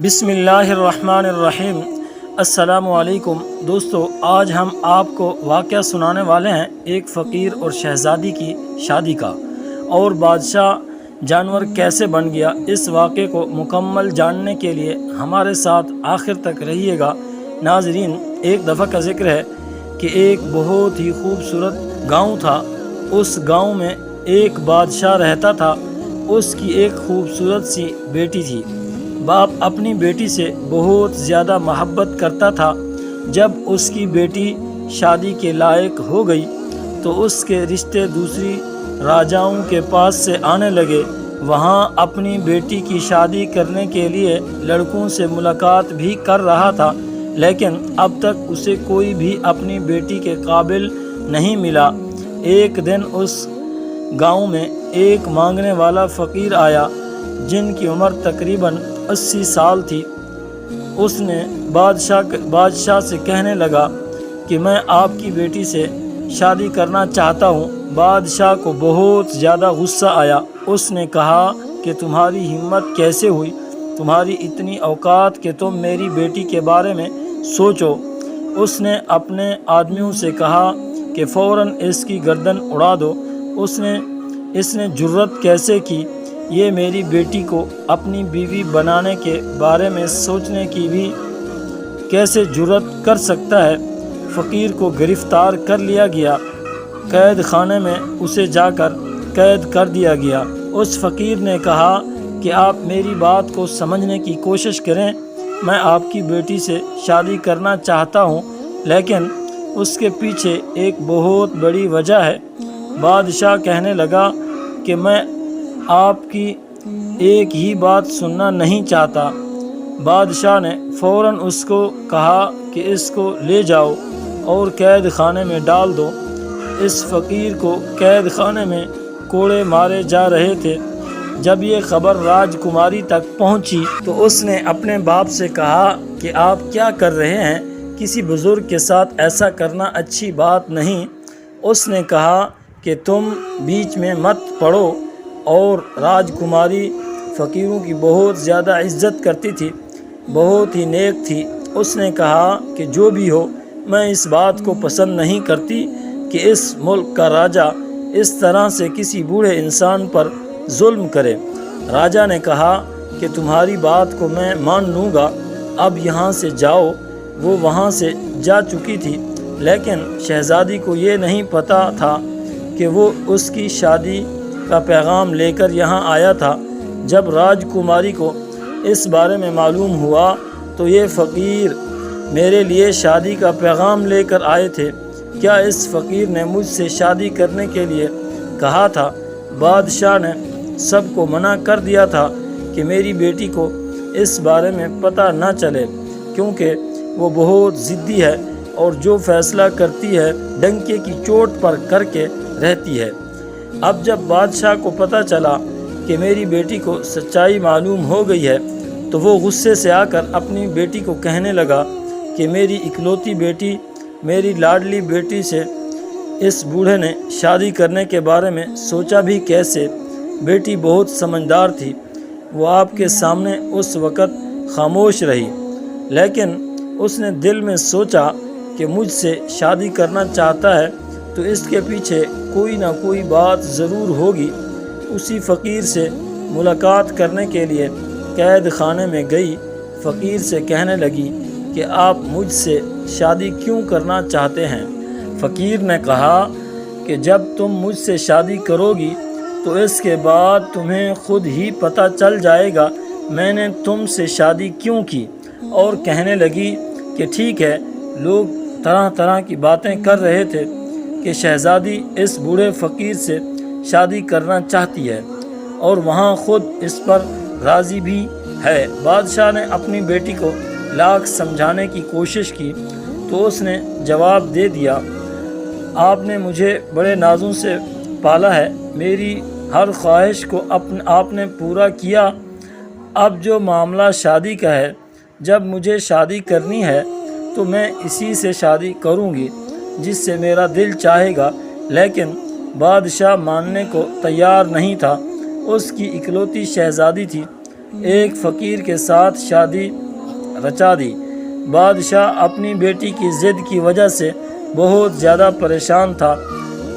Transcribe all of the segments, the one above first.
بسم اللہ الرحمن الرحیم۔ السلام علیکم دوستو، آج ہم آپ کو واقعہ سنانے والے ہیں ایک فقیر اور شہزادی کی شادی کا، اور بادشاہ جانور کیسے بن گیا۔ اس واقعے کو مکمل جاننے کے لیے ہمارے ساتھ آخر تک رہیے گا۔ ناظرین، ایک دفعہ کا ذکر ہے کہ ایک بہت ہی خوبصورت گاؤں تھا۔ اس گاؤں میں ایک بادشاہ رہتا تھا۔ اس کی ایک خوبصورت سی بیٹی تھی۔ باپ اپنی بیٹی سے بہت زیادہ محبت کرتا تھا۔ جب اس کی بیٹی شادی کے لائق ہو گئی تو اس کے رشتے دوسری راجاؤں کے پاس سے آنے لگے۔ وہاں اپنی بیٹی کی شادی کرنے کے لیے لڑکوں سے ملاقات بھی کر رہا تھا، لیکن اب تک اسے کوئی بھی اپنی بیٹی کے قابل نہیں ملا۔ ایک دن اس گاؤں میں ایک مانگنے والا فقیر آیا جن کی عمر تقریباً 80 سال تھی۔ اس نے بادشاہ سے کہنے لگا کہ میں آپ کی بیٹی سے شادی کرنا چاہتا ہوں۔ بادشاہ کو بہت زیادہ غصہ آیا۔ اس نے کہا کہ تمہاری ہمت کیسے ہوئی؟ تمہاری اتنی اوقات کہ تم میری بیٹی کے بارے میں سوچو۔ اس نے اپنے آدمیوں سے کہا کہ فوراً اس کی گردن اڑا دو۔ اس نے جرأت کیسے کی؟ یہ میری بیٹی کو اپنی بیوی بنانے کے بارے میں سوچنے کی بھی کیسے جرأت کر سکتا ہے؟ فقیر کو گرفتار کر لیا گیا۔ قید خانے میں اسے جا کر قید کر دیا گیا۔ اس فقیر نے کہا کہ آپ میری بات کو سمجھنے کی کوشش کریں۔ میں آپ کی بیٹی سے شادی کرنا چاہتا ہوں، لیکن اس کے پیچھے ایک بہت بڑی وجہ ہے۔ بادشاہ کہنے لگا کہ میں آپ کی ایک ہی بات سننا نہیں چاہتا۔ بادشاہ نے فوراً اس کو کہا کہ اس کو لے جاؤ اور قید خانے میں ڈال دو۔ اس فقیر کو قید خانے میں کوڑے مارے جا رہے تھے۔ جب یہ خبر راجکماری تک پہنچی تو اس نے اپنے باپ سے کہا کہ آپ کیا کر رہے ہیں؟ کسی بزرگ کے ساتھ ایسا کرنا اچھی بات نہیں۔ اس نے کہا کہ تم بیچ میں مت پڑو۔ اور راجکماری فقیروں کی بہت زیادہ عزت کرتی تھی، بہت ہی نیک تھی۔ اس نے کہا کہ جو بھی ہو، میں اس بات کو پسند نہیں کرتی کہ اس ملک کا راجا اس طرح سے کسی بوڑھے انسان پر ظلم کرے۔ راجا نے کہا کہ تمہاری بات کو میں مان لوں گا، اب یہاں سے جاؤ۔ وہ وہاں سے جا چکی تھی، لیکن شہزادی کو یہ نہیں پتہ تھا کہ وہ اس کی شادی کا پیغام لے کر یہاں آیا تھا۔ جب راجکماری کو اس بارے میں معلوم ہوا تو یہ فقیر میرے لیے شادی کا پیغام لے کر آئے تھے۔ کیا اس فقیر نے مجھ سے شادی کرنے کے لیے کہا تھا؟ بادشاہ نے سب کو منع کر دیا تھا کہ میری بیٹی کو اس بارے میں پتہ نہ چلے، کیونکہ وہ بہت ضدی ہے اور جو فیصلہ کرتی ہے ڈنکے کی چوٹ پر کر کے رہتی ہے۔ اب جب بادشاہ کو پتہ چلا کہ میری بیٹی کو سچائی معلوم ہو گئی ہے تو وہ غصے سے آ کر اپنی بیٹی کو کہنے لگا کہ میری اکلوتی بیٹی، میری لاڈلی بیٹی سے اس بوڑھے نے شادی کرنے کے بارے میں سوچا بھی کیسے؟ بیٹی بہت سمجھدار تھی۔ وہ آپ کے سامنے اس وقت خاموش رہی، لیکن اس نے دل میں سوچا کہ مجھ سے شادی کرنا چاہتا ہے تو اس کے پیچھے کوئی نہ کوئی بات ضرور ہوگی۔ اسی فقیر سے ملاقات کرنے کے لیے قید خانے میں گئی۔ فقیر سے کہنے لگی کہ آپ مجھ سے شادی کیوں کرنا چاہتے ہیں؟ فقیر نے کہا کہ جب تم مجھ سے شادی کرو گی تو اس کے بعد تمہیں خود ہی پتہ چل جائے گا میں نے تم سے شادی کیوں کی۔ اور کہنے لگی کہ ٹھیک ہے۔ لوگ طرح طرح کی باتیں کر رہے تھے کہ شہزادی اس بوڑھے فقیر سے شادی کرنا چاہتی ہے اور وہاں خود اس پر راضی بھی ہے۔ بادشاہ نے اپنی بیٹی کو لاکھ سمجھانے کی کوشش کی تو اس نے جواب دے دیا، آپ نے مجھے بڑے نازوں سے پالا ہے، میری ہر خواہش کو آپ نے پورا کیا۔ اب جو معاملہ شادی کا ہے، جب مجھے شادی کرنی ہے تو میں اسی سے شادی کروں گی جس سے میرا دل چاہے گا۔ لیکن بادشاہ ماننے کو تیار نہیں تھا۔ اس کی اکلوتی شہزادی تھی۔ ایک فقیر کے ساتھ شادی رچا دی۔ بادشاہ اپنی بیٹی کی ضد کی وجہ سے بہت زیادہ پریشان تھا،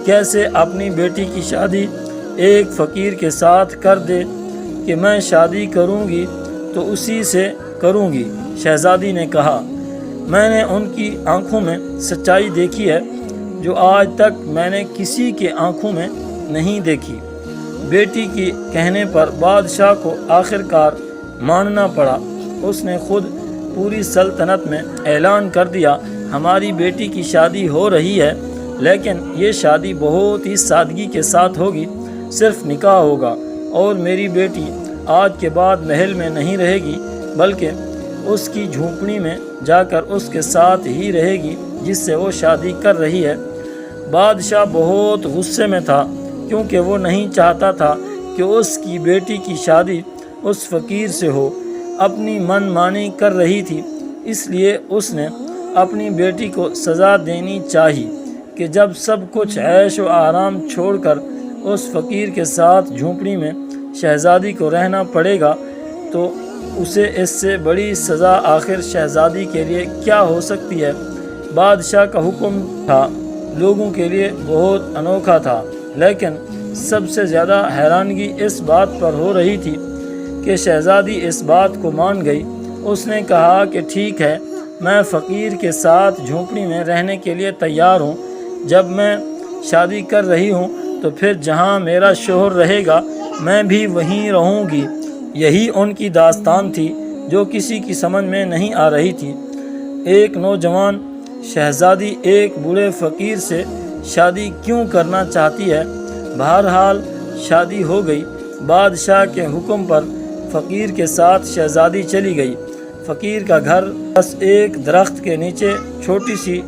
کیسے اپنی بیٹی کی شادی ایک فقیر کے ساتھ کر دے کہ میں شادی کروں گی تو اسی سے کروں گی۔ شہزادی نے کہا، میں نے ان کی آنکھوں میں سچائی دیکھی ہے جو آج تک میں نے کسی کے آنکھوں میں نہیں دیکھی۔ بیٹی کی کہنے پر بادشاہ کو آخر کار ماننا پڑا۔ اس نے خود پوری سلطنت میں اعلان کر دیا، ہماری بیٹی کی شادی ہو رہی ہے، لیکن یہ شادی بہت ہی سادگی کے ساتھ ہوگی، صرف نکاح ہوگا، اور میری بیٹی آج کے بعد محل میں نہیں رہے گی بلکہ اس کی جھونپڑی میں جا کر اس کے ساتھ ہی رہے گی جس سے وہ شادی کر رہی ہے۔ بادشاہ بہت غصے میں تھا کیونکہ وہ نہیں چاہتا تھا کہ اس کی بیٹی کی شادی اس فقیر سے ہو۔ اپنی من مانی کر رہی تھی، اس لیے اس نے اپنی بیٹی کو سزا دینی چاہی کہ جب سب کچھ عیش و آرام چھوڑ کر اس فقیر کے ساتھ جھونپڑی میں شہزادی کو رہنا پڑے گا تو اسے اس سے بڑی سزا آخر شہزادی کے لیے کیا ہو سکتی ہے۔ بادشاہ کا حکم تھا لوگوں کے لیے بہت انوکھا تھا، لیکن سب سے زیادہ حیرانگی اس بات پر ہو رہی تھی کہ شہزادی اس بات کو مان گئی۔ اس نے کہا کہ ٹھیک ہے، میں فقیر کے ساتھ جھونپڑی میں رہنے کے لیے تیار ہوں۔ جب میں شادی کر رہی ہوں تو پھر جہاں میرا شوہر رہے گا میں بھی وہیں رہوں گی۔ یہی ان کی داستان تھی جو کسی کی سمجھ میں نہیں آ رہی تھی۔ ایک نوجوان شہزادی ایک بوڑھے فقیر سے شادی کیوں کرنا چاہتی ہے؟ بہرحال شادی ہو گئی۔ بادشاہ کے حکم پر فقیر کے ساتھ شہزادی چلی گئی۔ فقیر کا گھر بس ایک درخت کے نیچے چھوٹی سی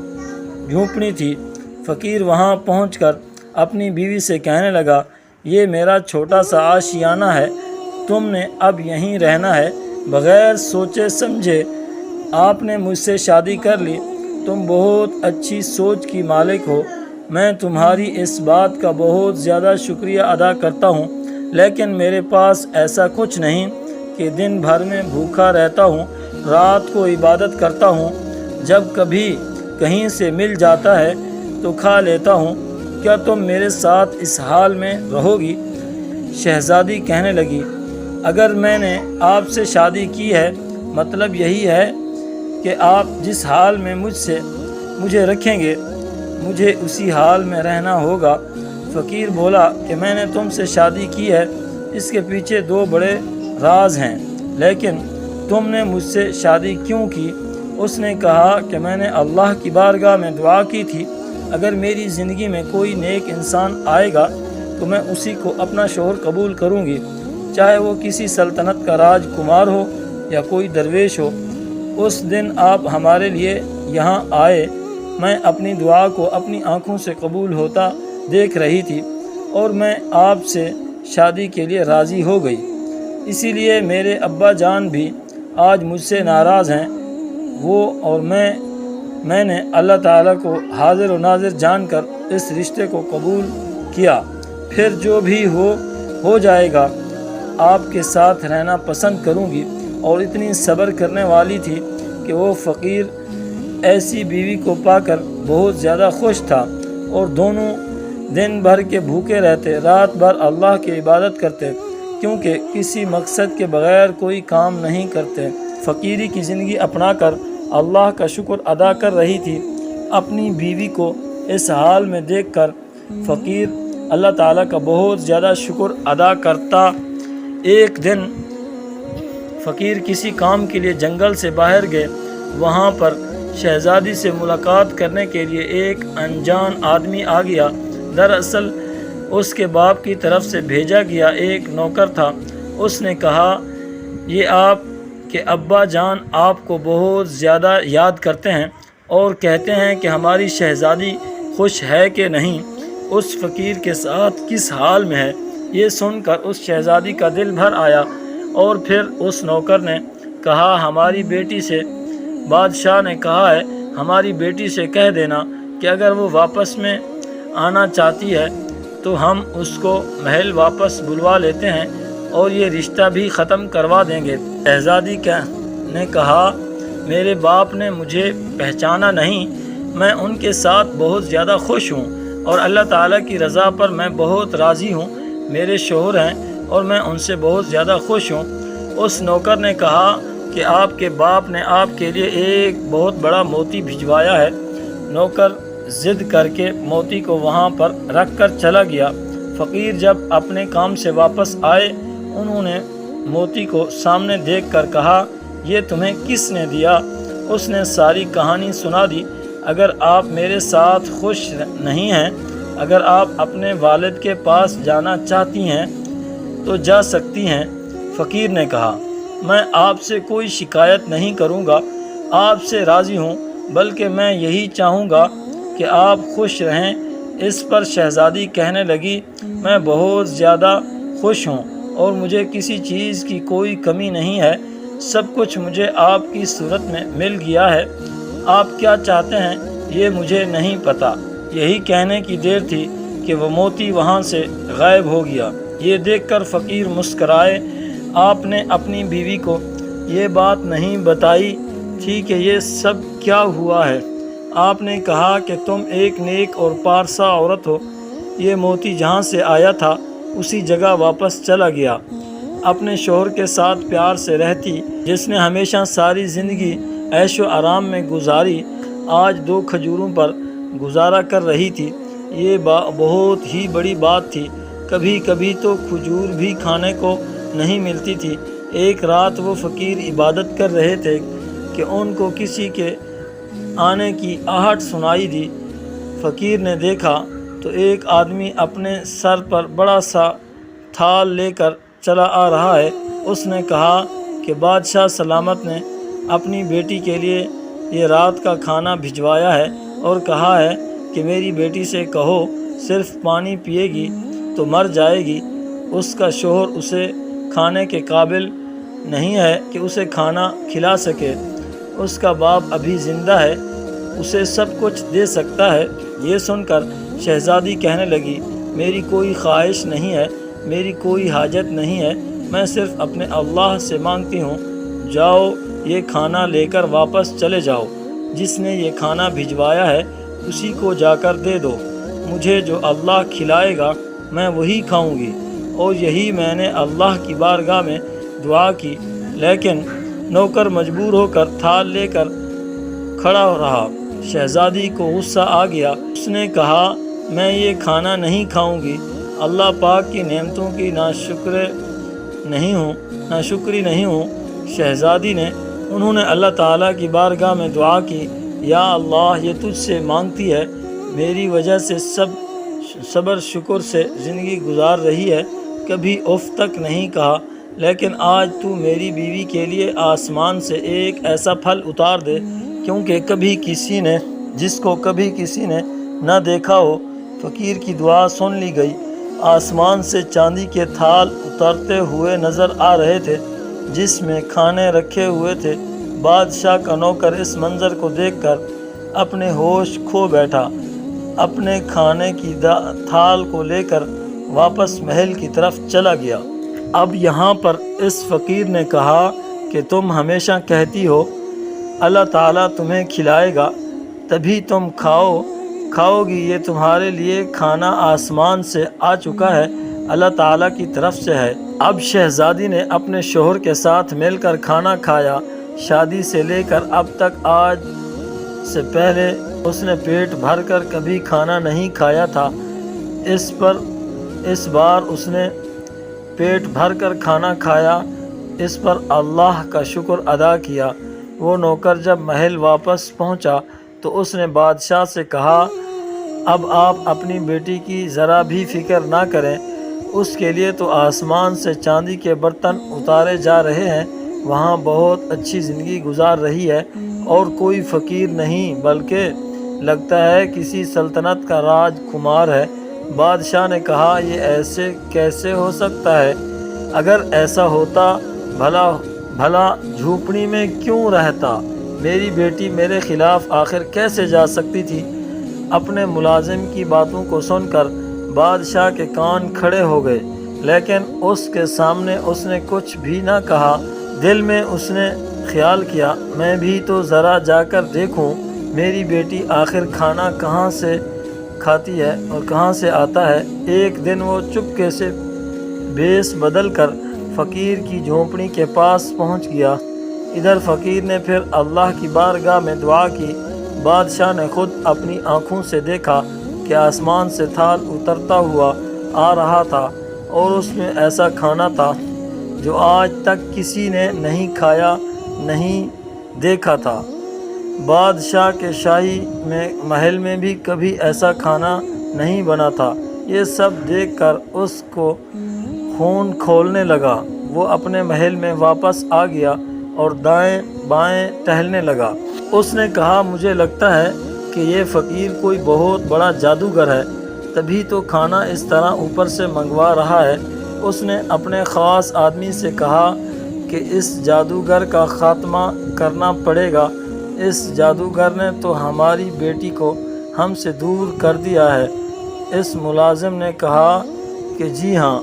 جھونپڑی تھی۔ فقیر وہاں پہنچ کر اپنی بیوی سے کہنے لگا، یہ میرا چھوٹا سا آشیانہ ہے، تم نے اب یہیں رہنا ہے۔ بغیر سوچے سمجھے آپ نے مجھ سے شادی کر لی۔ تم بہت اچھی سوچ کی مالک ہو، میں تمہاری اس بات کا بہت زیادہ شکریہ ادا کرتا ہوں، لیکن میرے پاس ایسا کچھ نہیں کہ دن بھر میں بھوکا رہتا ہوں، رات کو عبادت کرتا ہوں، جب کبھی کہیں سے مل جاتا ہے تو کھا لیتا ہوں۔ کیا تم میرے ساتھ اس حال میں رہو گی؟ شہزادی کہنے لگی، اگر میں نے آپ سے شادی کی ہے مطلب یہی ہے کہ آپ جس حال میں مجھے رکھیں گے مجھے اسی حال میں رہنا ہوگا۔ فقیر بولا کہ میں نے تم سے شادی کی ہے، اس کے پیچھے دو بڑے راز ہیں، لیکن تم نے مجھ سے شادی کیوں کی؟ اس نے کہا کہ میں نے اللہ کی بارگاہ میں دعا کی تھی، اگر میری زندگی میں کوئی نیک انسان آئے گا تو میں اسی کو اپنا شوہر قبول کروں گی، چاہے وہ کسی سلطنت کا راج کمار ہو یا کوئی درویش ہو۔ اس دن آپ ہمارے لیے یہاں آئے، میں اپنی دعا کو اپنی آنکھوں سے قبول ہوتا دیکھ رہی تھی اور میں آپ سے شادی کے لیے راضی ہو گئی۔ اسی لیے میرے ابا جان بھی آج مجھ سے ناراض ہیں، وہ اور میں نے اللہ تعالیٰ کو حاضر و ناظر جان کر اس رشتے کو قبول کیا، پھر جو بھی ہو جائے گا آپ کے ساتھ رہنا پسند کروں گی۔ اور اتنی صبر کرنے والی تھی کہ وہ فقیر ایسی بیوی کو پا کر بہت زیادہ خوش تھا، اور دونوں دن بھر کے بھوکے رہتے، رات بھر اللہ کی عبادت کرتے، کیونکہ کسی مقصد کے بغیر کوئی کام نہیں کرتے۔ فقیری کی زندگی اپنا کر اللہ کا شکر ادا کر رہی تھی۔ اپنی بیوی کو اس حال میں دیکھ کر فقیر اللہ تعالیٰ کا بہت زیادہ شکر ادا کرتا۔ ایک دن فقیر کسی کام کے لیے جنگل سے باہر گئے، وہاں پر شہزادی سے ملاقات کرنے کے لیے ایک انجان آدمی آ گیا۔ دراصل اس کے باپ کی طرف سے بھیجا گیا ایک نوکر تھا۔ اس نے کہا، یہ آپ کے ابا جان آپ کو بہت زیادہ یاد کرتے ہیں اور کہتے ہیں کہ ہماری شہزادی خوش ہے کہ نہیں، اس فقیر کے ساتھ کس حال میں ہے۔ یہ سن کر اس شہزادی کا دل بھر آیا، اور پھر اس نوکر نے کہا، ہماری بیٹی سے بادشاہ نے کہا ہے ہماری بیٹی سے کہہ دینا کہ اگر وہ واپس میں آنا چاہتی ہے تو ہم اس کو محل واپس بلوا لیتے ہیں، اور یہ رشتہ بھی ختم کروا دیں گے۔ شہزادی نے کہا میرے باپ نے مجھے پہچانا نہیں، میں ان کے ساتھ بہت زیادہ خوش ہوں اور اللہ تعالیٰ کی رضا پر میں بہت راضی ہوں، میرے شوہر ہیں اور میں ان سے بہت زیادہ خوش ہوں۔ اس نوکر نے کہا کہ آپ کے باپ نے آپ کے لیے ایک بہت بڑا موتی بھجوایا ہے۔ نوکر ضد کر کے موتی کو وہاں پر رکھ کر چلا گیا۔ فقیر جب اپنے کام سے واپس آئے، انہوں نے موتی کو سامنے دیکھ کر کہا یہ تمہیں کس نے دیا؟ اس نے ساری کہانی سنا دی۔ اگر آپ میرے ساتھ خوش نہیں ہیں، اگر آپ اپنے والد کے پاس جانا چاہتی ہیں تو جا سکتی ہیں۔ فقیر نے کہا میں آپ سے کوئی شکایت نہیں کروں گا، آپ سے راضی ہوں، بلکہ میں یہی چاہوں گا کہ آپ خوش رہیں۔ اس پر شہزادی کہنے لگی میں بہت زیادہ خوش ہوں اور مجھے کسی چیز کی کوئی کمی نہیں ہے، سب کچھ مجھے آپ کی صورت میں مل گیا ہے، آپ کیا چاہتے ہیں یہ مجھے نہیں پتہ۔ یہی کہنے کی دیر تھی کہ وہ موتی وہاں سے غائب ہو گیا۔ یہ دیکھ کر فقیر مسکرائے۔ آپ نے اپنی بیوی کو یہ بات نہیں بتائی تھی کہ یہ سب کیا ہوا ہے۔ آپ نے کہا کہ تم ایک نیک اور پارسا عورت ہو، یہ موتی جہاں سے آیا تھا اسی جگہ واپس چلا گیا۔ اپنے شوہر کے ساتھ پیار سے رہتی، جس نے ہمیشہ ساری زندگی عیش و آرام میں گزاری، آج 2 کھجوروں پر گزارا کر رہی تھی۔ یہ بہت ہی بڑی بات تھی۔ کبھی کبھی تو کھجور بھی کھانے کو نہیں ملتی تھی۔ ایک رات وہ فقیر عبادت کر رہے تھے کہ ان کو کسی کے آنے کی آہٹ سنائی دی۔ فقیر نے دیکھا تو ایک آدمی اپنے سر پر بڑا سا تھال لے کر چلا آ رہا ہے۔ اس نے کہا کہ بادشاہ سلامت نے اپنی بیٹی کے لیے یہ رات کا کھانا بھجوایا ہے اور کہا ہے کہ میری بیٹی سے کہو صرف پانی پیے گی تو مر جائے گی۔ اس کا شوہر اسے کھانے کے قابل نہیں ہے کہ اسے کھانا کھلا سکے۔ اس کا باپ ابھی زندہ ہے، اسے سب کچھ دے سکتا ہے۔ یہ سن کر شہزادی کہنے لگی میری کوئی خواہش نہیں ہے، میری کوئی حاجت نہیں ہے، میں صرف اپنے اللہ سے مانگتی ہوں، جاؤ یہ کھانا لے کر واپس چلے جاؤ، جس نے یہ کھانا بھجوایا ہے اسی کو جا کر دے دو، مجھے جو اللہ کھلائے گا میں وہی کھاؤں گی۔ اور یہی میں نے اللہ کی بارگاہ میں دعا کی، لیکن نوکر مجبور ہو کر تھال لے کر کھڑا رہا۔ شہزادی کو غصہ آ گیا۔ اس نے کہا میں یہ کھانا نہیں کھاؤں گی، اللہ پاک کی نعمتوں کی ناشکری نہیں ہوں۔ شہزادی نے انہوں نے اللہ تعالیٰ کی بارگاہ میں دعا کی، یا اللہ یہ تجھ سے مانگتی ہے، میری وجہ سے صبر شکر سے زندگی گزار رہی ہے، کبھی اف تک نہیں کہا، لیکن آج تو میری بیوی کے لیے آسمان سے ایک ایسا پھل اتار دے کیونکہ جس کو کبھی کسی نے نہ دیکھا ہو۔ فقیر کی دعا سن لی گئی۔ آسمان سے چاندی کے تھال اترتے ہوئے نظر آ رہے تھے جس میں کھانے رکھے ہوئے تھے۔ بادشاہ کا نوکر اس منظر کو دیکھ کر اپنے ہوش کھو بیٹھا، اپنے کھانے کی تھال کو لے کر واپس محل کی طرف چلا گیا۔ اب یہاں پر اس فقیر نے کہا کہ تم ہمیشہ کہتی ہو اللہ تعالیٰ تمہیں کھلائے گا تبھی تم کھاؤ گی، یہ تمہارے لیے کھانا آسمان سے آ چکا ہے، اللہ تعالیٰ کی طرف سے ہے۔ اب شہزادی نے اپنے شوہر کے ساتھ مل کر کھانا کھایا۔ شادی سے لے کر اب تک آج سے پہلے اس نے پیٹ بھر کر کبھی کھانا نہیں کھایا تھا۔ اس بار اس نے پیٹ بھر کر کھانا کھایا، اس پر اللہ کا شکر ادا کیا۔ وہ نوکر جب محل واپس پہنچا تو اس نے بادشاہ سے کہا اب آپ اپنی بیٹی کی ذرا بھی فکر نہ کریں، اس کے لیے تو آسمان سے چاندی کے برتن اتارے جا رہے ہیں، وہاں بہت اچھی زندگی گزار رہی ہے اور کوئی فقیر نہیں بلکہ لگتا ہے کسی سلطنت کا راج کمار ہے۔ بادشاہ نے کہا یہ ایسے کیسے ہو سکتا ہے؟ اگر ایسا ہوتا بھلا جھونپڑی میں کیوں رہتا؟ میری بیٹی میرے خلاف آخر کیسے جا سکتی تھی؟ اپنے ملازم کی باتوں کو سن کر بادشاہ کے کان کھڑے ہو گئے۔ لیکن اس کے سامنے اس نے کچھ بھی نہ کہا۔ دل میں اس نے خیال کیا میں بھی تو ذرا جا کر دیکھوں میری بیٹی آخر کھانا کہاں سے کھاتی ہے اور کہاں سے آتا ہے۔ ایک دن وہ چپکے سے بیس بدل کر فقیر کی جھونپڑی کے پاس پہنچ گیا۔ ادھر فقیر نے پھر اللہ کی بارگاہ میں دعا کی۔ بادشاہ نے خود اپنی آنکھوں سے دیکھا کہ آسمان سے تھال اترتا ہوا آ رہا تھا اور اس میں ایسا کھانا تھا جو آج تک کسی نے نہیں کھایا نہیں دیکھا تھا۔ بادشاہ کے شاہی محل میں بھی کبھی ایسا کھانا نہیں بنا تھا۔ یہ سب دیکھ کر اس کو خون کھولنے لگا۔ وہ اپنے محل میں واپس آ گیا اور دائیں بائیں ٹہلنے لگا۔ اس نے کہا مجھے لگتا ہے کہ یہ فقیر کوئی بہت بڑا جادوگر ہے، تبھی تو کھانا اس طرح اوپر سے منگوا رہا ہے۔ اس نے اپنے خاص آدمی سے کہا کہ اس جادوگر کا خاتمہ کرنا پڑے گا۔ اس جادوگر نے تو ہماری بیٹی کو ہم سے دور کر دیا ہے۔ اس ملازم نے کہا کہ جی ہاں،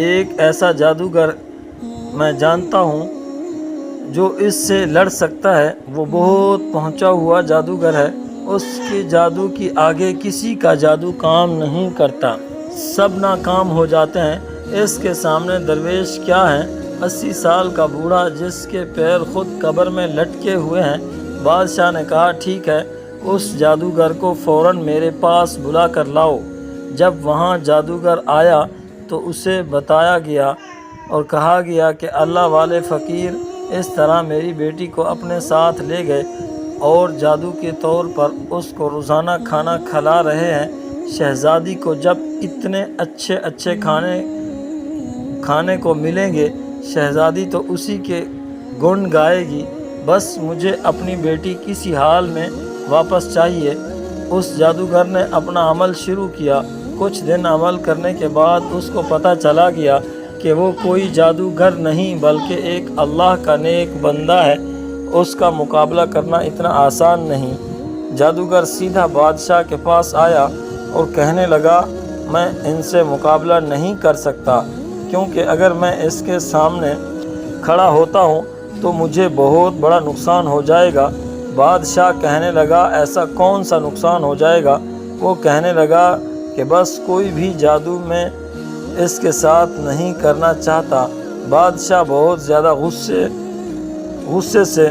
ایک ایسا جادوگر میں جانتا ہوں جو اس سے لڑ سکتا ہے۔ وہ بہت پہنچا ہوا جادوگر ہے، اس کے جادو کی آگے کسی کا جادو کام نہیں کرتا، سب ناکام ہو جاتے ہیں۔ اس کے سامنے درویش کیا ہے، 80 سال کا بوڑھا جس کے پیر خود قبر میں لٹکے ہوئے ہیں۔ بادشاہ نے کہا ٹھیک ہے، اس جادوگر کو فوراً میرے پاس بلا کر لاؤ۔ جب وہاں جادوگر آیا تو اسے بتایا گیا اور کہا گیا کہ اللہ والے فقیر اس طرح میری بیٹی کو اپنے ساتھ لے گئے اور جادو کے طور پر اس کو روزانہ کھانا کھلا رہے ہیں۔ شہزادی کو جب اتنے اچھے اچھے کھانے کو ملیں گے، شہزادی تو اسی کے گن گائے گی۔ بس مجھے اپنی بیٹی کسی حال میں واپس چاہیے۔ اس جادوگر نے اپنا عمل شروع کیا۔ کچھ دن عمل کرنے کے بعد اس کو پتہ چلا گیا کہ وہ کوئی جادوگر نہیں بلکہ ایک اللہ کا نیک بندہ ہے۔ اس کا مقابلہ کرنا اتنا آسان نہیں۔ جادوگر سیدھا بادشاہ کے پاس آیا اور کہنے لگا میں ان سے مقابلہ نہیں کر سکتا، کیونکہ اگر میں اس کے سامنے کھڑا ہوتا ہوں تو مجھے بہت بڑا نقصان ہو جائے گا۔ بادشاہ کہنے لگا ایسا کون سا نقصان ہو جائے گا؟ وہ کہنے لگا کہ بس کوئی بھی جادو میں اس کے ساتھ نہیں کرنا چاہتا۔ بادشاہ بہت زیادہ غصے سے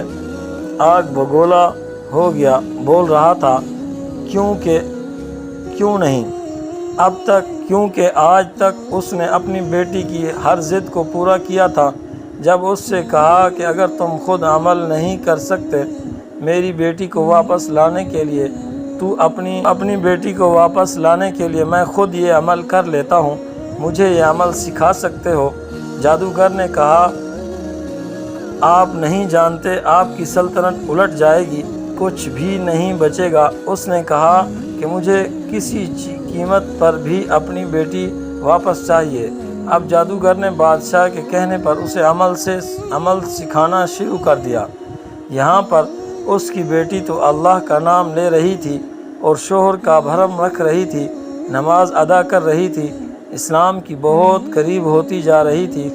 آگ بگولا ہو گیا، بول رہا تھا کیوں نہیں اب تک، کیونکہ آج تک اس نے اپنی بیٹی کی ہر ضد کو پورا کیا تھا۔ جب اس سے کہا کہ اگر تم خود عمل نہیں کر سکتے میری بیٹی کو واپس لانے کے لیے تو اپنی بیٹی کو واپس لانے کے لیے میں خود یہ عمل کر لیتا ہوں، مجھے یہ عمل سکھا سکتے ہو؟ جادوگر نے کہا آپ نہیں جانتے، آپ کی سلطنت الٹ جائے گی، کچھ بھی نہیں بچے گا۔ اس نے کہا کہ مجھے کسی قیمت پر بھی اپنی بیٹی واپس چاہیے۔ اب جادوگر نے بادشاہ کے کہنے پر اسے عمل سکھانا شروع کر دیا۔ یہاں پر اس کی بیٹی تو اللہ کا نام لے رہی تھی اور شوہر کا بھرم رکھ رہی تھی، نماز ادا کر رہی تھی، اسلام کی بہت قریب ہوتی جا رہی تھی۔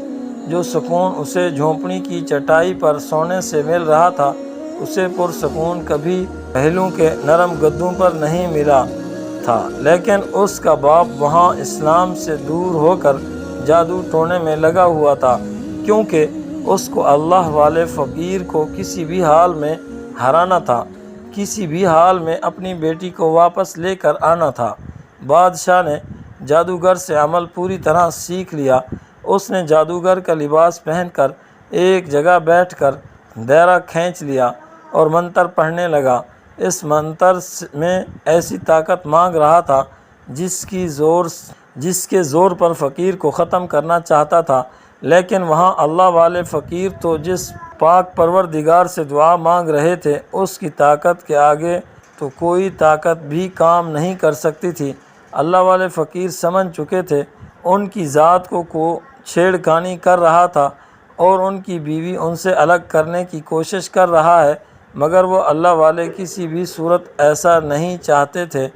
جو سکون اسے جھونپڑی کی چٹائی پر سونے سے مل رہا تھا، اسے پرسکون کبھی پہلوں کے نرم گدوں پر نہیں ملا تھا۔ لیکن اس کا باپ وہاں اسلام سے دور ہو کر جادو ٹونے میں لگا ہوا تھا، کیونکہ اس کو اللہ والے فقیر کو کسی بھی حال میں ہرانا تھا، کسی بھی حال میں اپنی بیٹی کو واپس لے کر آنا تھا۔ بادشاہ نے جادوگر سے عمل پوری طرح سیکھ لیا۔ اس نے جادوگر کا لباس پہن کر ایک جگہ بیٹھ کر دائرہ کھینچ لیا اور منتر پڑھنے لگا۔ اس منتر میں ایسی طاقت مانگ رہا تھا جس کے زور پر فقیر کو ختم کرنا چاہتا تھا، لیکن وہاں اللہ والے فقیر تو جس پاک پروردگار سے دعا مانگ رہے تھے اس کی طاقت کے آگے تو کوئی طاقت بھی کام نہیں کر سکتی تھی۔ اللہ والے فقیر سمجھ چکے تھے ان کی ذات کو چھیڑخانی کر رہا تھا اور ان کی بیوی ان سے الگ کرنے کی کوشش کر رہا ہے، مگر وہ اللہ والے کسی بھی صورت ایسا نہیں چاہتے تھے،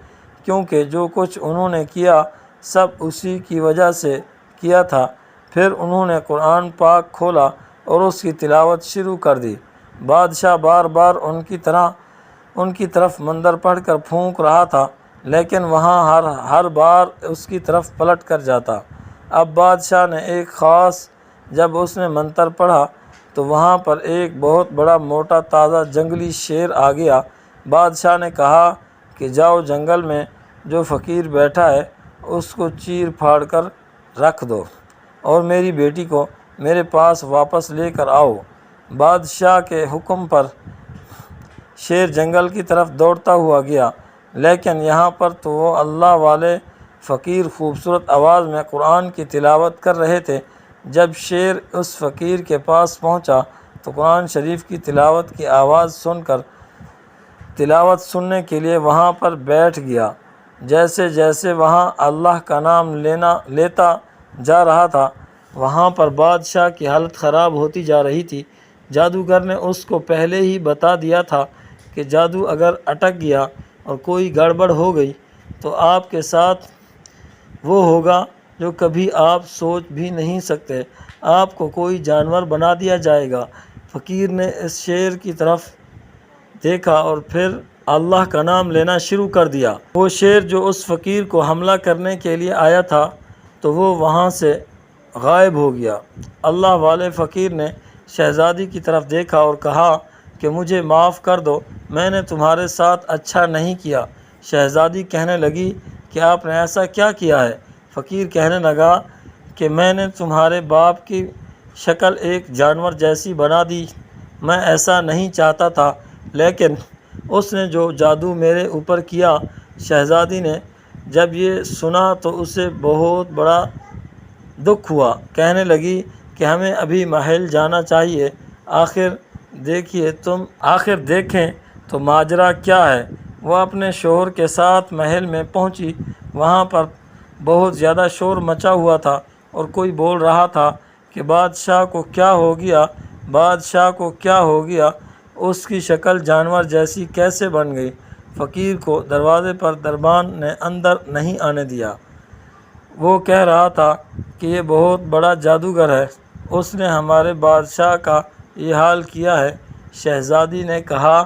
کیونکہ جو کچھ انہوں نے کیا سب اسی کی وجہ سے کیا تھا۔ پھر انہوں نے قرآن پاک کھولا اور اس کی تلاوت شروع کر دی۔ بادشاہ بار بار ان کی طرف منتر پڑھ کر پھونک رہا تھا، لیکن وہاں ہر بار اس کی طرف پلٹ کر جاتا۔ اب بادشاہ نے جب اس نے منتر پڑھا تو وہاں پر ایک بہت بڑا موٹا تازہ جنگلی شیر آ گیا۔ بادشاہ نے کہا کہ جاؤ جنگل میں جو فقیر بیٹھا ہے اس کو چیر پھاڑ کر رکھ دو اور میری بیٹی کو میرے پاس واپس لے کر آؤ۔ بادشاہ کے حکم پر شیر جنگل کی طرف دوڑتا ہوا گیا، لیکن یہاں پر تو وہ اللہ والے فقیر خوبصورت آواز میں قرآن کی تلاوت کر رہے تھے۔ جب شیر اس فقیر کے پاس پہنچا تو قرآن شریف کی تلاوت کی آواز سن کر تلاوت سننے کے لیے وہاں پر بیٹھ گیا۔ جیسے جیسے وہاں اللہ کا نام لیتا جا رہا تھا، وہاں پر بادشاہ کی حالت خراب ہوتی جا رہی تھی۔ جادوگر نے اس کو پہلے ہی بتا دیا تھا کہ جادو اگر اٹک گیا اور کوئی گڑبڑ ہو گئی تو آپ کے ساتھ وہ ہوگا جو کبھی آپ سوچ بھی نہیں سکتے، آپ کو کوئی جانور بنا دیا جائے گا۔ فقیر نے اس شیر کی طرف دیکھا اور پھر اللہ کا نام لینا شروع کر دیا۔ وہ شیر جو اس فقیر کو حملہ کرنے کے لیے آیا تھا تو وہ وہاں سے غائب ہو گیا۔ اللہ والے فقیر نے شہزادی کی طرف دیکھا اور کہا کہ مجھے معاف کر دو، میں نے تمہارے ساتھ اچھا نہیں کیا۔ شہزادی کہنے لگی کہ آپ نے ایسا کیا کیا ہے؟ فقیر کہنے لگا کہ میں نے تمہارے باپ کی شکل ایک جانور جیسی بنا دی، میں ایسا نہیں چاہتا تھا، لیکن اس نے جو جادو میرے اوپر کیا۔ شہزادی نے جب یہ سنا تو اسے بہت بڑا دکھ ہوا، کہنے لگی کہ ہمیں ابھی محل جانا چاہیے، آخر دیکھیں تو ماجرا کیا ہے۔ وہ اپنے شوہر کے ساتھ محل میں پہنچی، وہاں پر بہت زیادہ شور مچا ہوا تھا اور کوئی بول رہا تھا کہ بادشاہ کو کیا ہو گیا، بادشاہ کو کیا ہو گیا، اس کی شکل جانور جیسی کیسے بن گئی۔ فقیر کو دروازے پر دربان نے اندر نہیں آنے دیا۔ وہ کہہ رہا تھا کہ یہ بہت بڑا جادوگر ہے، اس نے ہمارے بادشاہ کا یہ حال کیا ہے۔ شہزادی نے کہا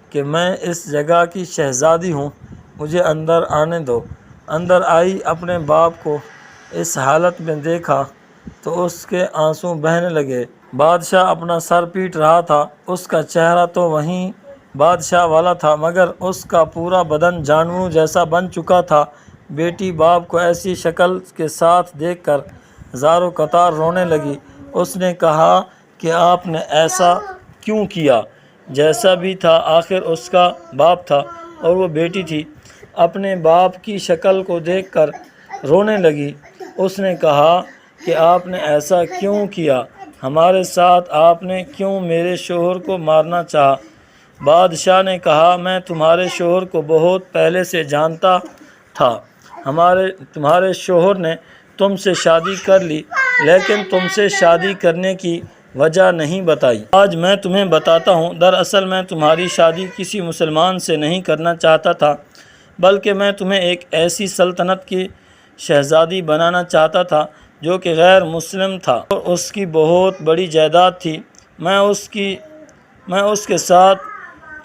کہ میں اس جگہ کی شہزادی ہوں، مجھے اندر آنے دو۔ اندر آئی، اپنے باپ کو اس حالت میں دیکھا تو اس کے آنسو بہنے لگے۔ بادشاہ اپنا سر پیٹ رہا تھا، اس کا چہرہ تو وہیں بادشاہ والا تھا مگر اس کا پورا بدن جانوروں جیسا بن چکا تھا۔ بیٹی باپ کو ایسی شکل کے ساتھ دیکھ کر زاروں قطار رونے لگی۔ اس نے کہا کہ آپ نے ایسا کیوں کیا؟ جیسا بھی تھا آخر اس کا باپ تھا اور وہ بیٹی تھی۔ اپنے باپ کی شکل کو دیکھ کر رونے لگی۔ اس نے کہا کہ آپ نے ایسا کیوں کیا ہمارے ساتھ، آپ نے کیوں میرے شوہر کو مارنا چاہا؟ بادشاہ نے کہا میں تمہارے شوہر کو بہت پہلے سے جانتا تھا، تمہارے شوہر نے تم سے شادی کر لی، لیکن تم سے شادی کرنے کی وجہ نہیں بتائی۔ آج میں تمہیں بتاتا ہوں۔ دراصل میں تمہاری شادی کسی مسلمان سے نہیں کرنا چاہتا تھا، بلکہ میں تمہیں ایک ایسی سلطنت کی شہزادی بنانا چاہتا تھا جو کہ غیر مسلم تھا اور اس کی بہت بڑی جائیداد تھی۔ میں اس کے ساتھ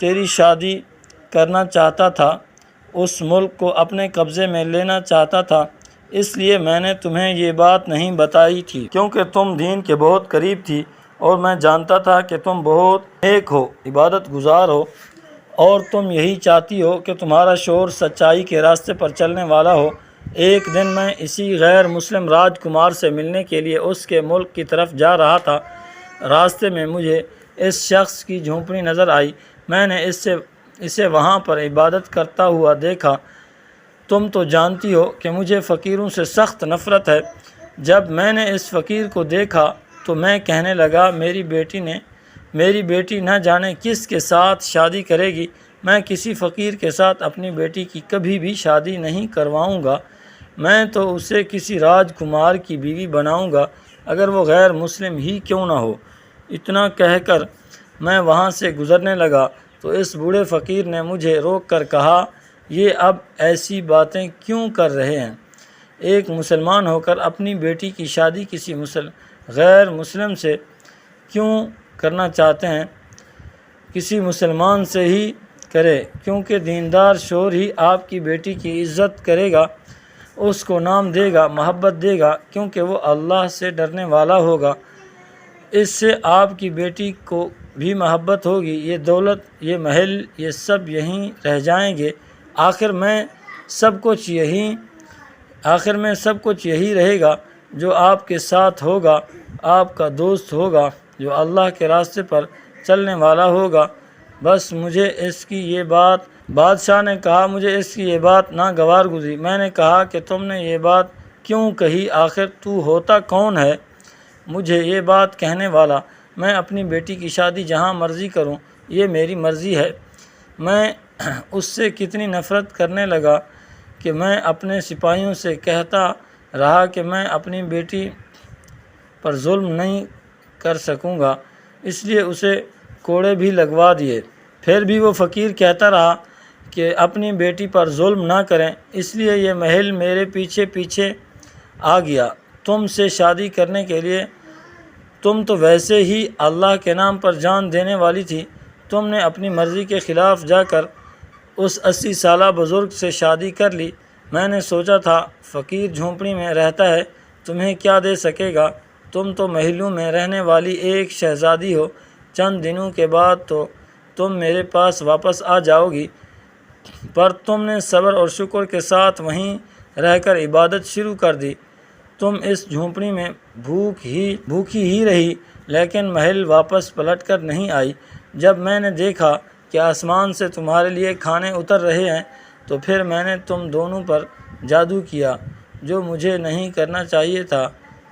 تیری شادی کرنا چاہتا تھا، اس ملک کو اپنے قبضے میں لینا چاہتا تھا، اس لیے میں نے تمہیں یہ بات نہیں بتائی تھی کیونکہ تم دین کے بہت قریب تھی اور میں جانتا تھا کہ تم بہت نیک ہو، عبادت گزار ہو اور تم یہی چاہتی ہو کہ تمہارا شوہر سچائی کے راستے پر چلنے والا ہو۔ ایک دن میں اسی غیر مسلم راجکمار سے ملنے کے لیے اس کے ملک کی طرف جا رہا تھا۔ راستے میں مجھے اس شخص کی جھونپڑی نظر آئی، میں نے اسے وہاں پر عبادت کرتا ہوا دیکھا۔ تم تو جانتی ہو کہ مجھے فقیروں سے سخت نفرت ہے۔ جب میں نے اس فقیر کو دیکھا تو میں کہنے لگا میری بیٹی نہ جانے کس کے ساتھ شادی کرے گی، میں کسی فقیر کے ساتھ اپنی بیٹی کی کبھی بھی شادی نہیں کرواؤں گا، میں تو اسے کسی راجکمار کی بیوی بناؤں گا، اگر وہ غیر مسلم ہی کیوں نہ ہو۔ اتنا کہہ کر میں وہاں سے گزرنے لگا تو اس بوڑھے فقیر نے مجھے روک کر کہا یہ اب ایسی باتیں کیوں کر رہے ہیں؟ ایک مسلمان ہو کر اپنی بیٹی کی شادی کسی غیر مسلم سے کیوں کرنا چاہتے ہیں؟ کسی مسلمان سے ہی کرے، کیونکہ دیندار شوہر ہی آپ کی بیٹی کی عزت کرے گا، اس کو نام دے گا، محبت دے گا، کیونکہ وہ اللہ سے ڈرنے والا ہوگا۔ اس سے آپ کی بیٹی کو بھی محبت ہوگی۔ یہ دولت، یہ محل، یہ سب یہیں رہ جائیں گے۔ آخر میں سب کچھ یہی رہے گا۔ جو آپ کے ساتھ ہوگا آپ کا دوست ہوگا، جو اللہ کے راستے پر چلنے والا ہوگا۔ بس مجھے اس کی یہ بات بادشاہ نے کہا، مجھے اس کی یہ بات ناگوار گزری۔ میں نے کہا کہ تم نے یہ بات کیوں کہی؟ آخر تو ہوتا کون ہے مجھے یہ بات کہنے والا؟ میں اپنی بیٹی کی شادی جہاں مرضی کروں، یہ میری مرضی ہے۔ میں اس سے کتنی نفرت کرنے لگا کہ میں اپنے سپاہیوں سے کہتا رہا کہ میں اپنی بیٹی پر ظلم نہیں کر سکوں گا، اس لیے اسے کوڑے بھی لگوا دیے۔ پھر بھی وہ فقیر کہتا رہا کہ اپنی بیٹی پر ظلم نہ کریں، اس لیے یہ محل میرے پیچھے پیچھے آ گیا تم سے شادی کرنے کے لیے۔ تم تو ویسے ہی اللہ کے نام پر جان دینے والی تھی، تم نے اپنی مرضی کے خلاف جا کر اس 80 سالہ بزرگ سے شادی کر لی۔ میں نے سوچا تھا فقیر جھونپڑی میں رہتا ہے، تمہیں کیا دے سکے گا؟ تم تو محلوں میں رہنے والی ایک شہزادی ہو، چند دنوں کے بعد تو تم میرے پاس واپس آ جاؤ گی۔ پر تم نے صبر اور شکر کے ساتھ وہیں رہ کر عبادت شروع کر دی۔ تم اس جھونپڑی میں بھوکی ہی رہی، لیکن محل واپس پلٹ کر نہیں آئی۔ جب میں نے دیکھا کہ آسمان سے تمہارے لیے کھانے اتر رہے ہیں تو پھر میں نے تم دونوں پر جادو کیا، جو مجھے نہیں کرنا چاہیے تھا۔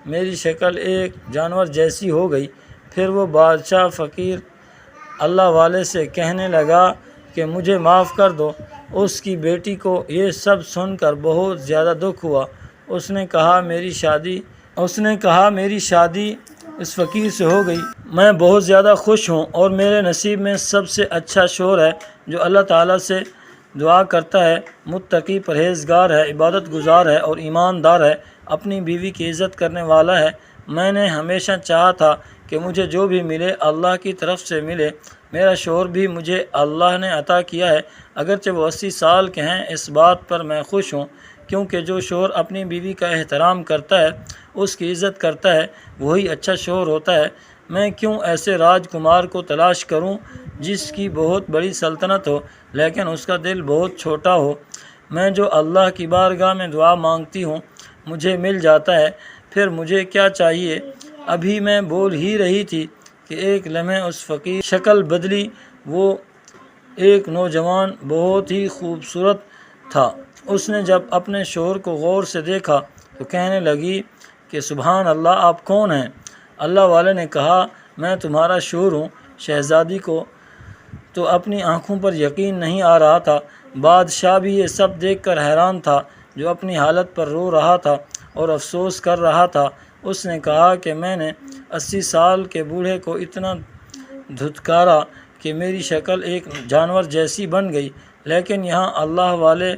میری شکل ایک جانور جیسی ہو گئی۔ پھر وہ بادشاہ فقیر اللہ والے سے کہنے لگا کہ مجھے معاف کر دو۔ اس کی بیٹی کو یہ سب سن کر بہت زیادہ دکھ ہوا۔ اس نے کہا میری شادی اس فقیر سے ہو گئی، میں بہت زیادہ خوش ہوں، اور میرے نصیب میں سب سے اچھا شوہر ہے جو اللہ تعالیٰ سے دعا کرتا ہے، متقی، پرہیزگار ہے، عبادت گزار ہے اور ایماندار ہے، اپنی بیوی کی عزت کرنے والا ہے۔ میں نے ہمیشہ چاہا تھا کہ مجھے جو بھی ملے اللہ کی طرف سے ملے۔ میرا شوہر بھی مجھے اللہ نے عطا کیا ہے، اگرچہ وہ 80 سال کے ہیں۔ اس بات پر میں خوش ہوں، کیونکہ جو شوہر اپنی بیوی کا احترام کرتا ہے، اس کی عزت کرتا ہے، وہی اچھا شوہر ہوتا ہے۔ میں کیوں ایسے راجکمار کو تلاش کروں جس کی بہت بڑی سلطنت ہو لیکن اس کا دل بہت چھوٹا ہو؟ میں جو اللہ کی بارگاہ میں دعا مانگتی ہوں مجھے مل جاتا ہے، پھر مجھے کیا چاہیے؟ ابھی میں بول ہی رہی تھی کہ ایک لمحے اس فقیر شکل بدلی۔ وہ ایک نوجوان بہت ہی خوبصورت تھا۔ اس نے جب اپنے شوہر کو غور سے دیکھا تو کہنے لگی کہ سبحان اللہ، آپ کون ہیں؟ اللہ والے نے کہا میں تمہارا شوہر ہوں۔ شہزادی کو تو اپنی آنکھوں پر یقین نہیں آ رہا تھا۔ بادشاہ بھی یہ سب دیکھ کر حیران تھا، جو اپنی حالت پر رو رہا تھا اور افسوس کر رہا تھا۔ اس نے کہا کہ میں نے 80 سال کے بوڑھے کو اتنا دھتکارا کہ میری شکل ایک جانور جیسی بن گئی، لیکن یہاں اللہ والے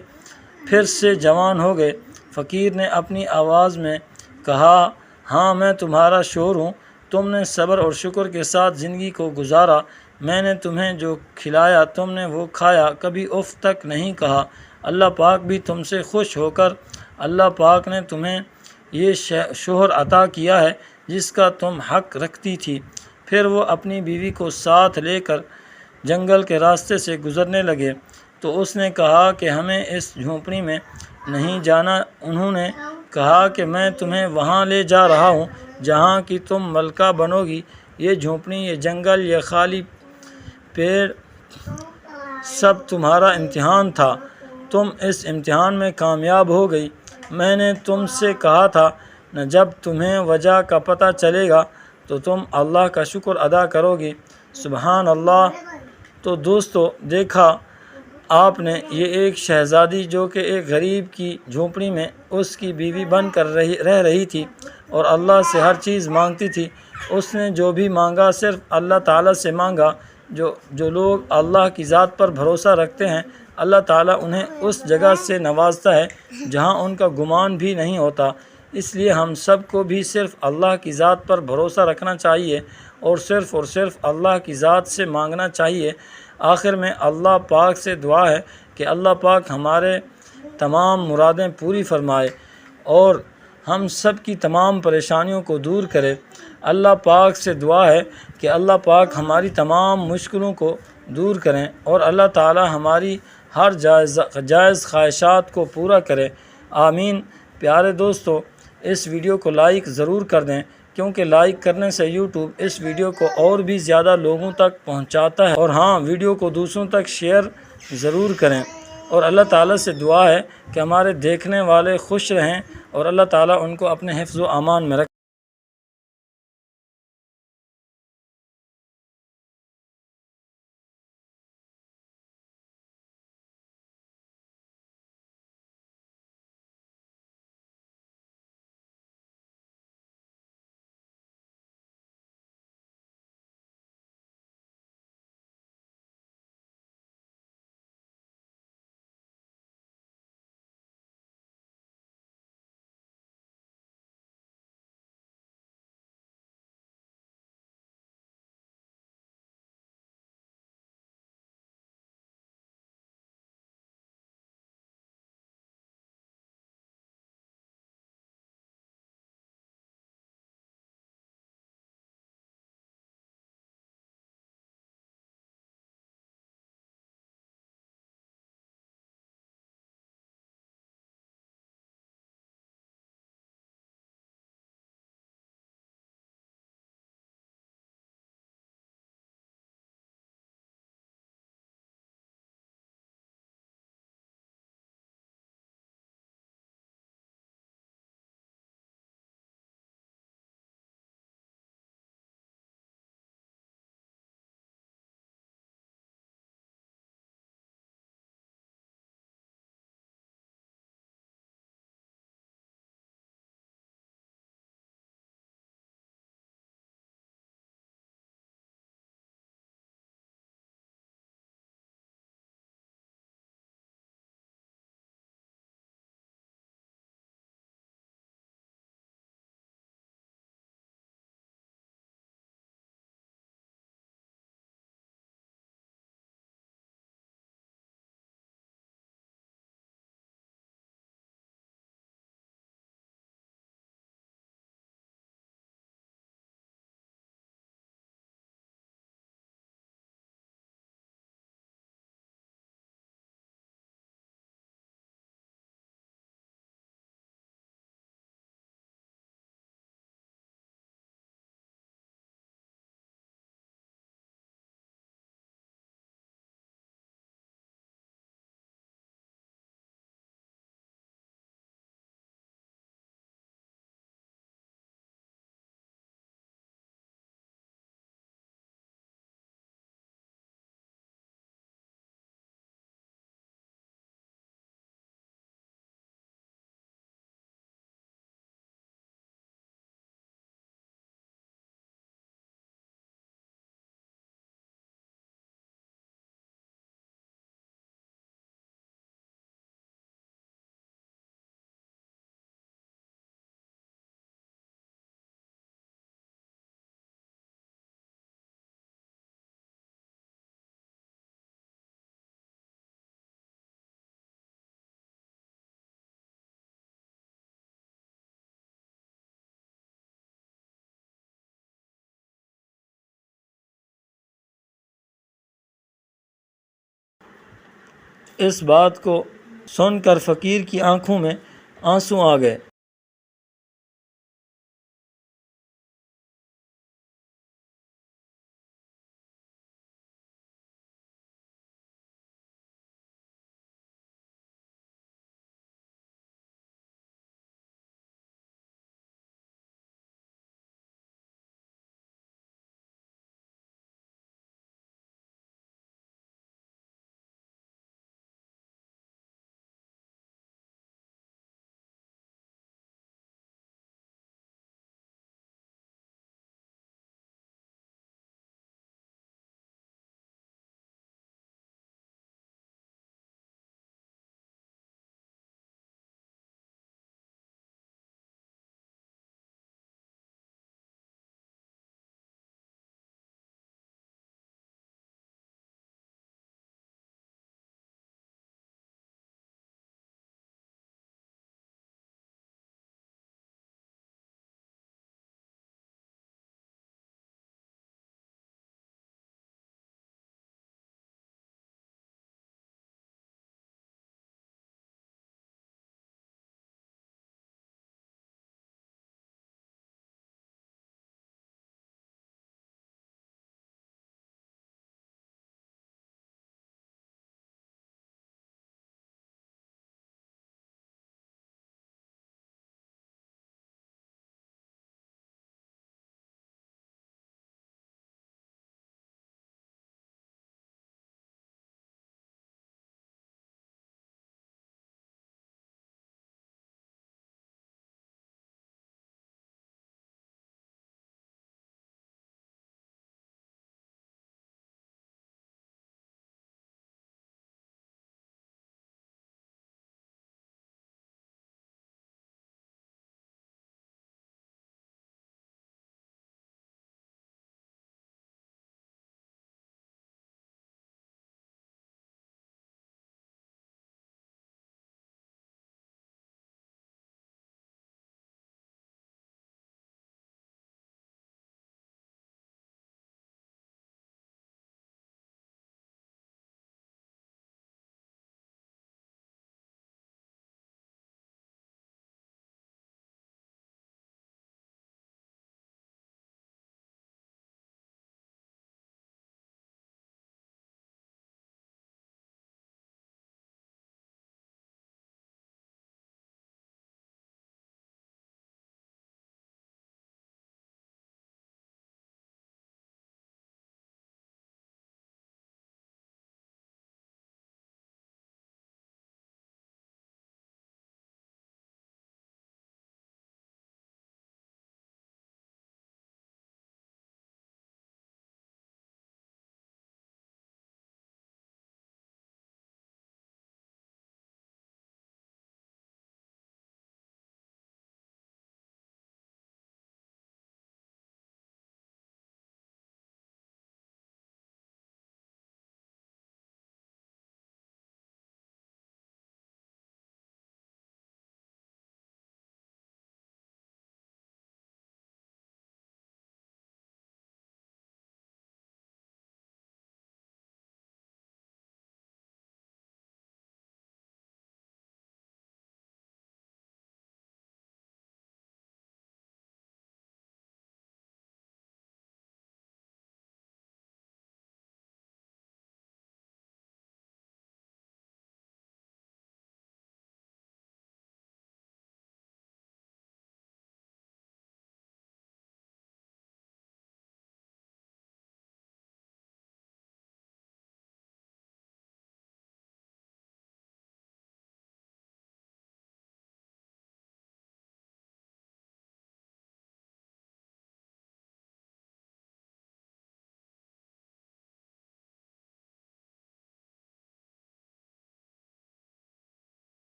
پھر سے جوان ہو گئے۔ فقیر نے اپنی آواز میں کہا ہاں، میں تمہارا شوہر ہوں۔ تم نے صبر اور شکر کے ساتھ زندگی کو گزارا۔ میں نے تمہیں جو کھلایا تم نے وہ کھایا، کبھی اف تک نہیں کہا۔ اللہ پاک بھی تم سے خوش ہو کر اللہ پاک نے تمہیں یہ شوہر عطا کیا ہے جس کا تم حق رکھتی تھی۔ پھر وہ اپنی بیوی کو ساتھ لے کر جنگل کے راستے سے گزرنے لگے تو اس نے کہا کہ ہمیں اس جھونپڑی میں نہیں جانا۔ انہوں نے کہا کہ میں تمہیں وہاں لے جا رہا ہوں جہاں کی تم ملکہ بنو گی۔ یہ جھونپڑی، یہ جنگل، یہ خالی پیڑ سب تمہارا امتحان تھا۔ تم اس امتحان میں کامیاب ہو گئی۔ میں نے تم سے کہا تھا نہ، جب تمہیں وجہ کا پتہ چلے گا تو تم اللہ کا شکر ادا کرو گی۔ سبحان اللہ۔ تو دوستو، دیکھا آپ نے، یہ ایک شہزادی جو کہ ایک غریب کی جھونپڑی میں اس کی بیوی بن کر رہ رہی تھی اور اللہ سے ہر چیز مانگتی تھی۔ اس نے جو بھی مانگا صرف اللہ تعالیٰ سے مانگا، جو لوگ اللہ کی ذات پر بھروسہ رکھتے ہیں، اللہ تعالیٰ انہیں اس جگہ سے نوازتا ہے جہاں ان کا گمان بھی نہیں ہوتا۔ اس لیے ہم سب کو بھی صرف اللہ کی ذات پر بھروسہ رکھنا چاہیے اور صرف اللہ کی ذات سے مانگنا چاہیے۔ آخر میں اللہ پاک سے دعا ہے کہ اللہ پاک ہمارے تمام مرادیں پوری فرمائے اور ہم سب کی تمام پریشانیوں کو دور کرے۔ اللہ پاک سے دعا ہے کہ اللہ پاک ہماری تمام مشکلوں کو دور کریں اور اللہ تعالی ہماری ہر جائز خواہشات کو پورا کرے، آمین۔ پیارے دوستو، اس ویڈیو کو لائک ضرور کر دیں، کیونکہ لائک کرنے سے یوٹیوب اس ویڈیو کو اور بھی زیادہ لوگوں تک پہنچاتا ہے۔ اور ہاں، ویڈیو کو دوسروں تک شیئر ضرور کریں، اور اللہ تعالیٰ سے دعا ہے کہ ہمارے دیکھنے والے خوش رہیں اور اللہ تعالیٰ ان کو اپنے حفظ و امان میں رکھیں۔ اس بات کو سن کر فقیر کی آنکھوں میں آنسو آ گئے۔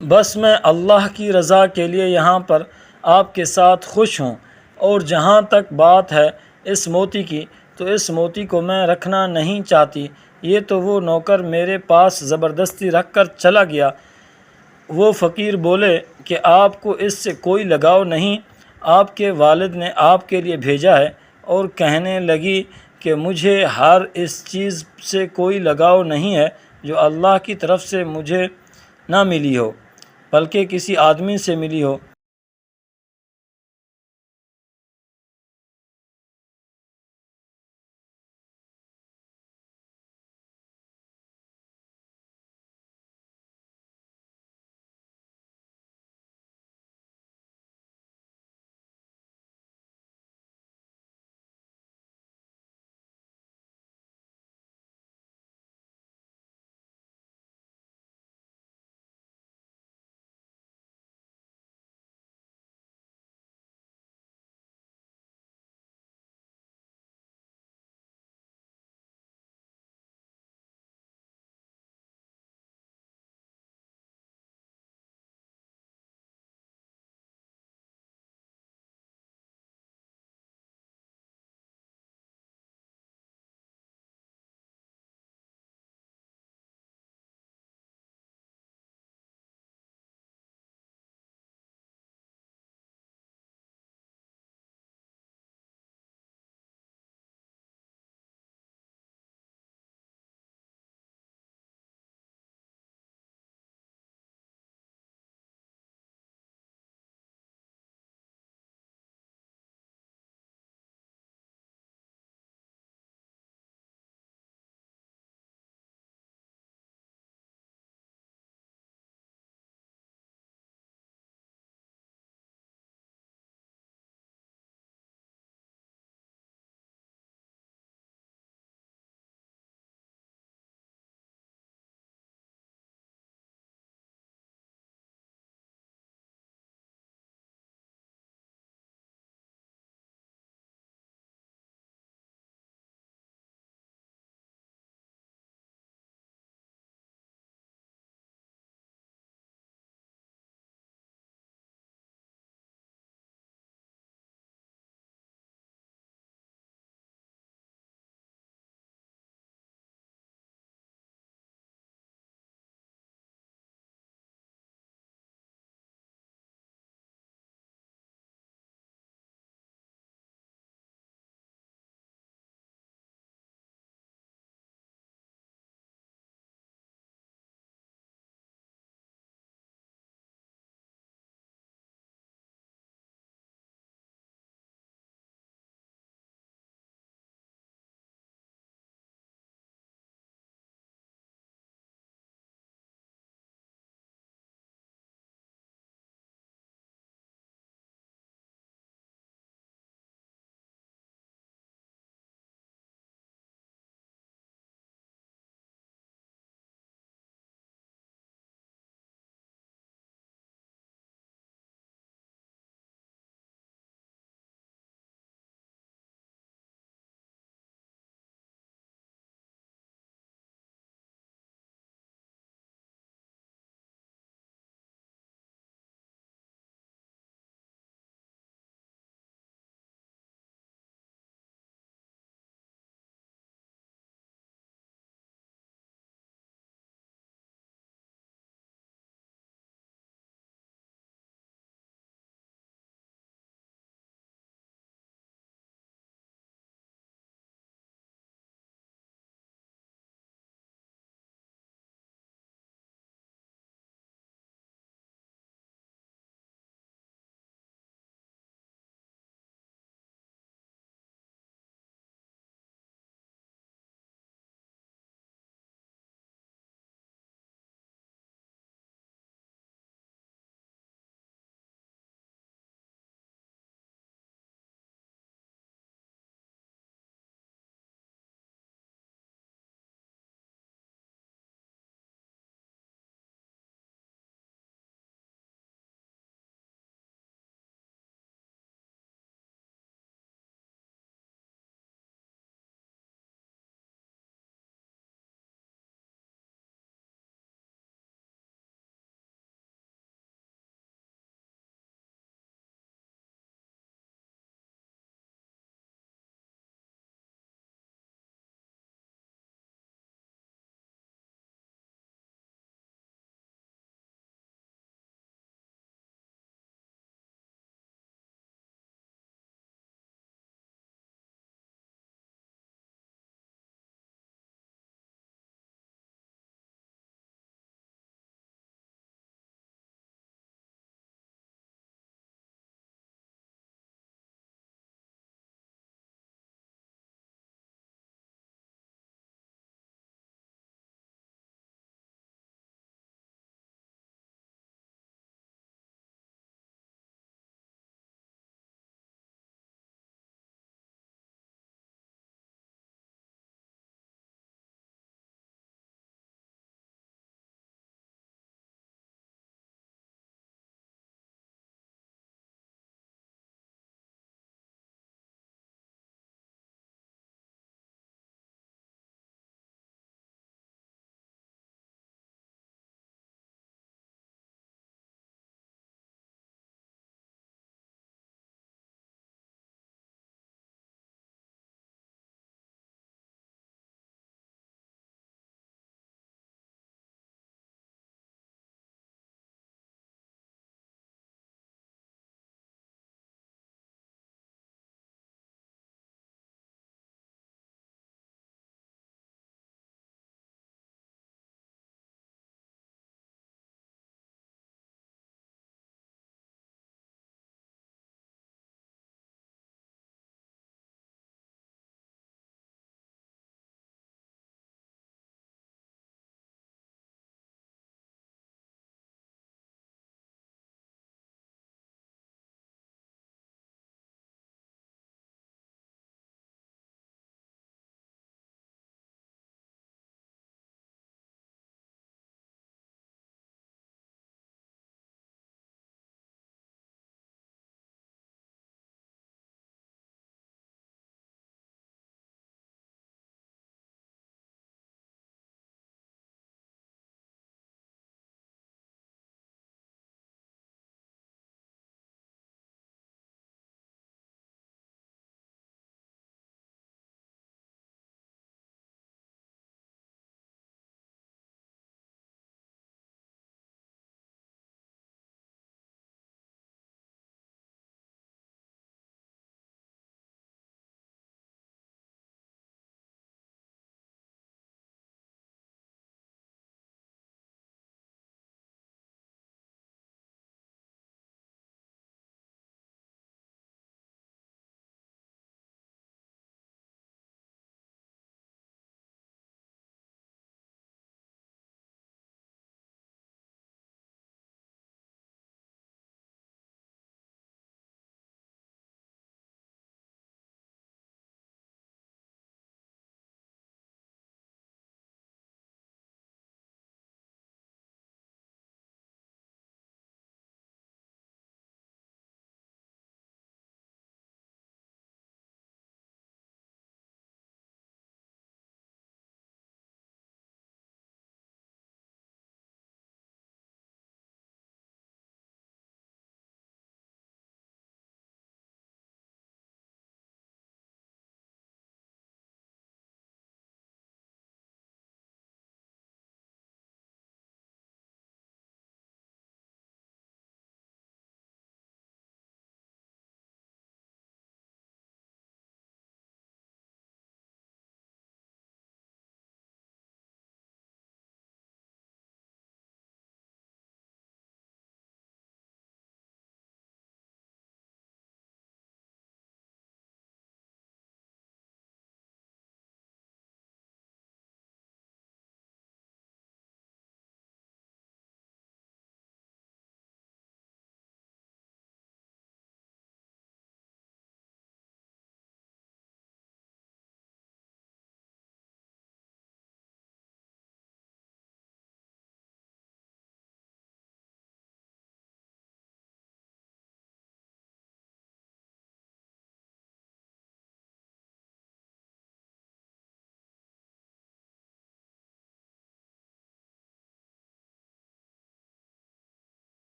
بس میں اللہ کی رضا کے لیے یہاں پر آپ کے ساتھ خوش ہوں، اور جہاں تک بات ہے اس موتی کی، تو اس موتی کو میں رکھنا نہیں چاہتی، یہ تو وہ نوکر میرے پاس زبردستی رکھ کر چلا گیا۔ وہ فقیر بولے کہ آپ کو اس سے کوئی لگاؤ نہیں، آپ کے والد نے آپ کے لیے بھیجا ہے۔ اور کہنے لگی کہ مجھے ہر اس چیز سے کوئی لگاؤ نہیں ہے جو اللہ کی طرف سے مجھے نہ ملی ہو، بلکہ کسی آدمی سے ملی ہو۔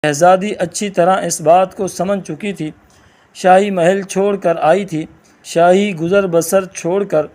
شہزادی اچھی طرح اس بات کو سمجھ چکی تھی، شاہی محل چھوڑ کر آئی تھی، شاہی گزر بسر چھوڑ کر